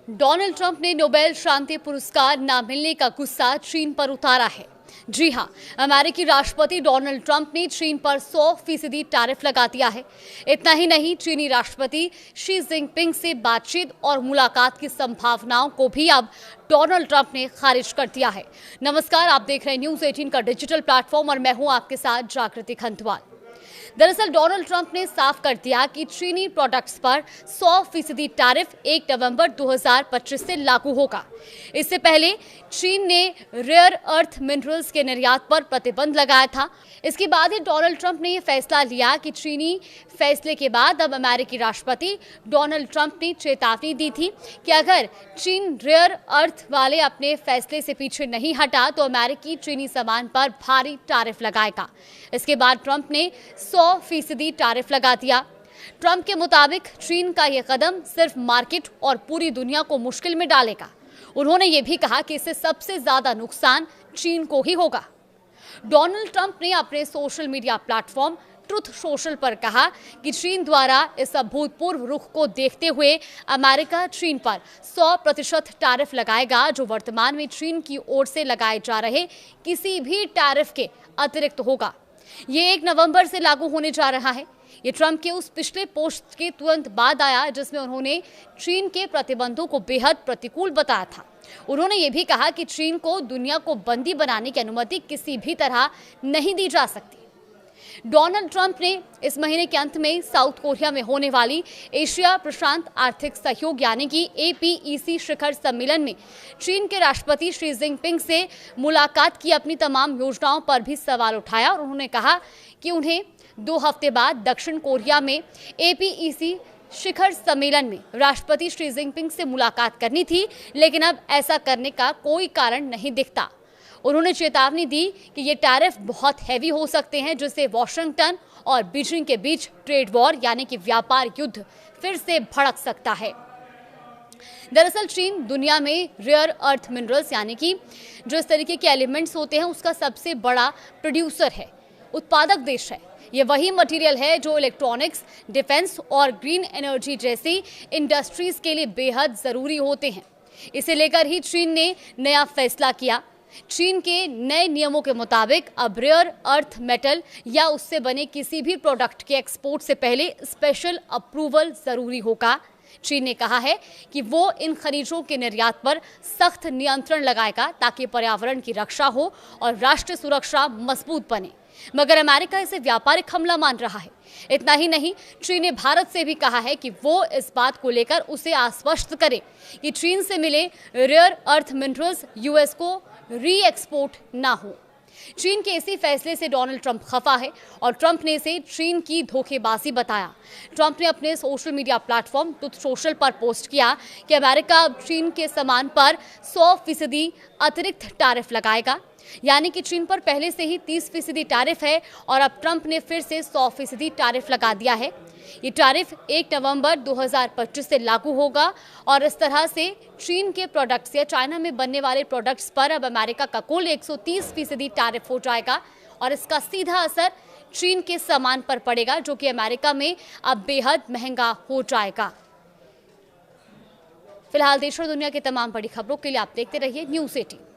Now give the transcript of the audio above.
Donald Trump ने Nobel शांति पुरस्कार न मिलने का गुस्सा चीन पर उतारा है। जी हां, अमेरिकी राष्ट्रपति डोनाल्ड ट्रंप ने चीन पर 100% टैरिफ लगा दिया है। इतना ही नहीं, चीनी राष्ट्रपति शी जिनपिंग से बातचीत और मुलाकात की संभावनाओं को भी अब डोनाल्ड ट्रंप ने खारिज कर दिया है। नमस्कार, आप देख रहे हैं न्यूज़ 18 का डिजिटल प्लेटफॉर्म और मैं हूं आपके साथ जागृति खंतवाल। दरअसल डोनाल्ड ट्रंप ने साफ कर दिया कि चीनी प्रोडक्ट्स पर 100% टैरिफ 1 नवंबर 2025 से लागू होगा। इससे पहले चीन ने रेयर अर्थ मिनरल्स के निर्यात पर प्रतिबंध लगाया था। इसके बाद ही डोनाल्ड ट्रंप ने यह फैसला लिया कि चीनी फैसले के बाद अब अमेरिकी राष्ट्रपति डोनाल्ड ट्रंप ने चेतावनी दी थी कि अगर चीन रेयर अर्थ वाले अपने फैसले से पीछे नहीं हटा तो अमेरिकी चीनी सामान पर भारी टैरिफ लगाएगा। इसके बाद ट्रंप ने 100% टैरिफ लगा दिया। ट्रंप के मुताबिक चीन का यह कदम सिर्फ मार्केट और पूरी दुनिया को मुश्किल में डालेगा। उन्होंने ये भी कहा कि इससे सबसे ज्यादा नुकसान चीन को ही होगा। डोनाल्ड ट्रंप ने अपने social media platform truth social पर कहा कि चीन द्वारा इस अभूतपूर्व रुख को देखते हुए अमेरिका चीन पर 100% टैरिफ लगाएगा, जो वर्तमान में चीन की ओर से लगाए जा रहे किसी भी टैरिफ के अतिरिक्त होगा। ये 1 नवंबर से लागू होने जा रहा है। ये ट्रंप के उस पिछले पोस्ट के तुरंत बाद आया जिसमें उन्होंने चीन के प्रतिबंधों को बेहद प्रतिकूल बताया था। उन्होंने ये भी कहा कि चीन को दुनिया को बंदी बनाने की अनुमति किसी भी तरह नहीं दी जा सकती। डोनाल्ड ट्रंप ने इस महीने के अंत में साउथ कोरिया में होने वाली एशिया प्रशांत आर्थिक सहयोग यानी कि APEC शिखर सम्मेलन में चीन के राष्ट्रपति शी जिनपिंग से मुलाकात की अपनी तमाम योजनाओं पर भी सवाल उठाया और उन्होंने कहा कि उन्हें 2 हफ्ते बाद दक्षिण कोरिया में APEC शिखर सम्मेलन में राष्ट्रपति शी जिनपिंग से मुलाकात करनी थी, लेकिन अब ऐसा करने का कोई कारण नहीं दिखता। उन्होंने चेतावनी दी कि ये टैरिफ बहुत हैवी हो सकते हैं, जिससे वॉशिंगटन और बीजिंग के बीच ट्रेड वॉर यानी कि व्यापार युद्ध फिर से भड़क सकता है। दरअसल चीन दुनिया में रेयर अर्थ मिनरल्स यानी कि जो इस तरीके के एलिमेंट्स होते हैं उसका सबसे बड़ा प्रोड्यूसर है, उत्पादक देश है। ये वही मटेरियल है जो इलेक्ट्रॉनिक्स, डिफेंस और ग्रीन एनर्जी जैसी इंडस्ट्रीज के लिए बेहद जरूरी होते हैं। इसे लेकर ही चीन ने नया फैसला किया। चीन के नए नियमों के मुताबिक अब रेयर अर्थ मेटल या उससे बने किसी भी प्रोडक्ट के एक्सपोर्ट से पहले स्पेशल अप्रूवल जरूरी होगा। चीन ने कहा है कि वो इन खनिजों के निर्यात पर सख्त नियंत्रण लगाएगा ताकि पर्यावरण की रक्षा हो और राष्ट्रीय सुरक्षा मजबूत बने, मगर अमेरिका इसे व्यापारिक हमला मान रहा है। इतना ही नहीं, चीन ने भारत से भी कहा है कि वो इस बात को लेकर उसे आश्वस्त करे कि चीन से मिले रेयर अर्थ मिनरल्स यूएस को री एक्सपोर्ट ना हो। चीन के इसी फैसले से डोनाल्ड ट्रंप खफा है और ट्रंप ने इसे चीन की धोखेबाजी बताया। ट्रंप ने अपने social media platform truth social पर पोस्ट किया कि अमेरिका अब चीन के सामान पर 100% अतिरिक्त टैरिफ लगाएगा, यानी कि चीन पर पहले से ही 30% टैरिफ है और अब ट्रंप ने फिर से 100% टैरिफ लगा दिया है। ये टैरिफ 1 नवंबर 2025 से लागू होगा और इस तरह से चीन के प्रोडक्ट्स या चाइना में बनने वाले प्रोडक्ट्स पर अब अमेरिका का कुल 130% टैरिफ हो जाएगा और इसका सीधा असर चीन के सामान पर पड़ेगा, जो कि अमेरिका में अब बेहद महंगा हो जाएगा। फिलहाल देश और दुनिया की तमाम बड़ी खबरों के लिए आप देखते रहिए न्यूज़ 18।